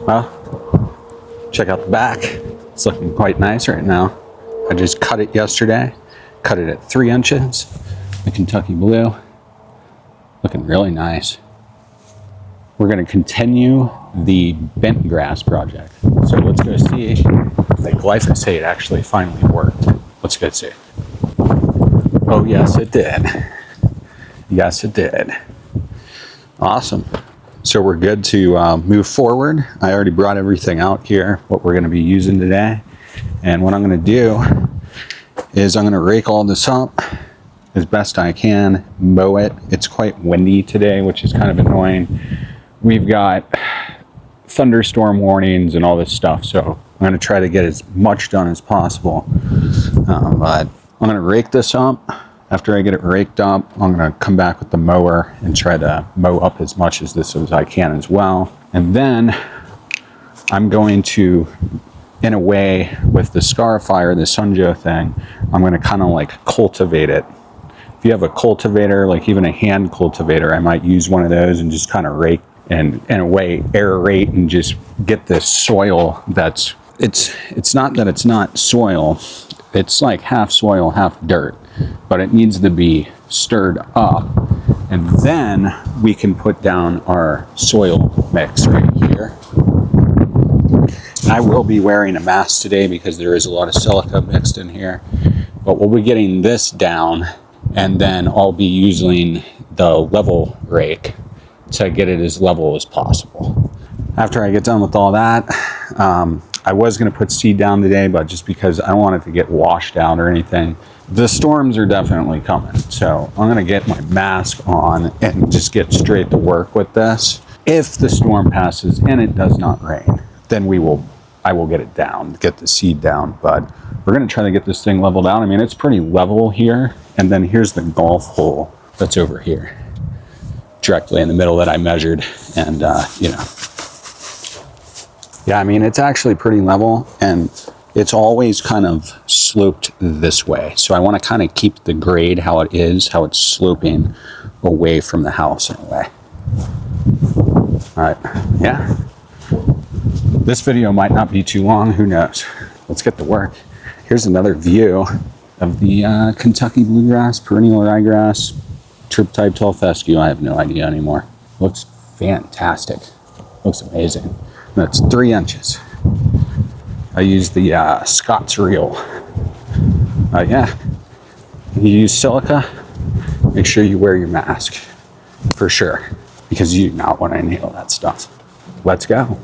Well, check out the back. It's looking quite nice right now. I just cut it yesterday. Cut it at 3 inches. The Kentucky Blue. Looking really nice. We're going to continue the bent grass project. So let's go see if the glyphosate actually finally worked. Let's go see. Oh, yes, it did. Yes, it did. Awesome. So we're good to move forward. I already brought everything out here, what we're going to be using today. And what I'm going to do is I'm going to rake all this up as best I can, mow it. It's quite windy today, which is kind of annoying. We've got thunderstorm warnings and all this stuff, so I'm going to try to get as much done as possible. But I'm going to rake this up. After I get it raked up, I'm going to come back with the mower and try to mow up as much of this as I can as well. And then I'm going to, in a way, with the scarifier, the Sunjo thing, I'm going to kind of like cultivate it. If you have a cultivator, like even a hand cultivator, I might use one of those and just kind of rake and, in a way, aerate and just get this soil that's, it's not that it's not soil, it's like half soil, half dirt, but it needs to be stirred up. And then we can put down our soil mix right here. And I will be wearing a mask today because there is a lot of silica mixed in here, but we'll be getting this down, and then I'll be using the level rake to get it as level as possible. After I get done with all that, I was going to put seed down today, but just because I don't want it to get washed out or anything. The storms are definitely coming, so I'm going to get my mask on and just get straight to work with this. If the storm passes and it does not rain, then I will get it down, get the seed down, but we're going to try to get this thing leveled out. I mean, it's pretty level here, and then here's the golf hole that's over here, directly in the middle that I measured, and you know. Yeah, I mean, it's actually pretty level, and it's always kind of sloped this way. So I want to kind of keep the grade how it is, how it's sloping away from the house in a way. All right, yeah. This video might not be too long, who knows? Let's get to work. Here's another view of the Kentucky bluegrass, perennial ryegrass, trip type tall fescue. I have no idea anymore. Looks fantastic. Looks amazing. That's 3 inches. I use the Scott's reel. Yeah, you use silica, make sure you wear your mask, for sure, because you do not want to inhale that stuff. Let's go.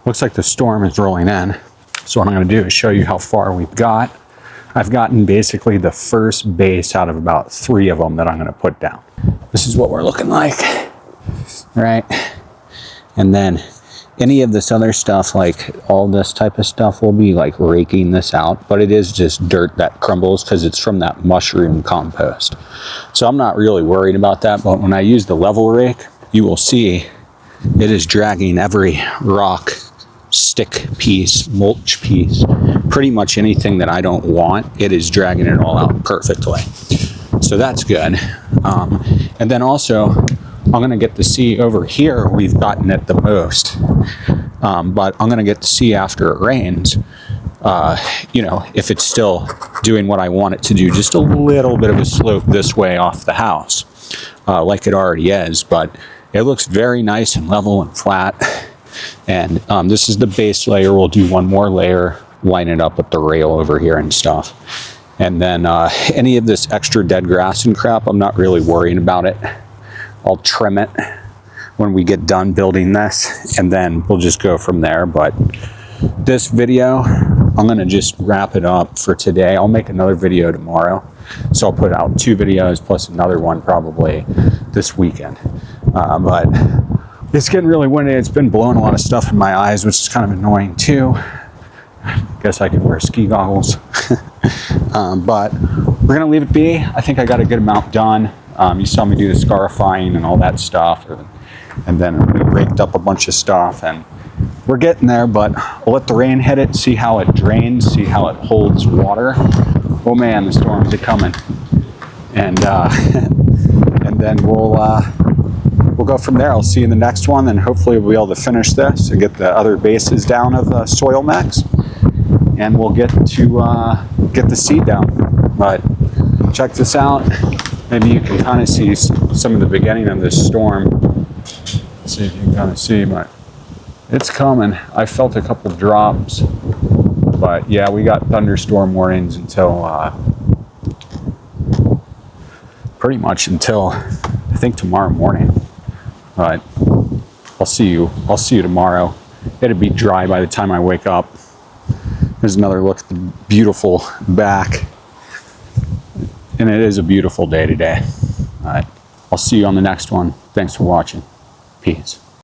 looks like the storm is rolling in. So what I'm going to do is show you how far we've got. I've gotten basically the first base out of about 3 of them that I'm going to put down. This is what we're looking like, right? And then any of this other stuff, like all this type of stuff, will be like raking this out, but it is just dirt that crumbles because it's from that mushroom compost. So I'm not really worried about that, but when I use the level rake, you will see it is dragging every rock, stick piece, mulch piece, pretty much anything that I don't want, it is dragging it all out perfectly. So that's good. And then also, I'm going to get to see over here, we've gotten it the most. But I'm going to get to see after it rains, you know, if it's still doing what I want it to do, just a little bit of a slope this way off the house, like it already is. But it looks very nice and level and flat. And this is the base layer. We'll do one more layer, line it up with the rail over here and stuff. And then any of this extra dead grass and crap, I'm not really worrying about it. I'll trim it when we get done building this, and then we'll just go from there. But this video, I'm going to just wrap it up for today. I'll make another video tomorrow. So I'll put out 2 videos plus another one probably this weekend. But it's getting really windy. It's been blowing a lot of stuff in my eyes, which is kind of annoying too. Guess I could wear ski goggles. But we're going to leave it be. I think I got a good amount done. You saw me do the scarifying and all that stuff. And then we raked up a bunch of stuff, and we're getting there, but we'll let the rain hit it, see how it drains, see how it holds water. Oh man, the storms are coming. And and then we'll go from there. I'll see you in the next one, and hopefully we'll be able to finish this and get the other bases down of the soil mix, and we'll get to get the seed down. But check this out. Maybe you can kind of see some of the beginning of this storm. Let's see if you can kind of see, but it's coming. I felt a couple drops, but yeah, we got thunderstorm warnings until pretty much until I think tomorrow morning. But I'll see you tomorrow. It'll be dry by the time I wake up. Here's another look at the beautiful back. And it is a beautiful day today. All right, I'll see you on the next one. Thanks for watching. Peace.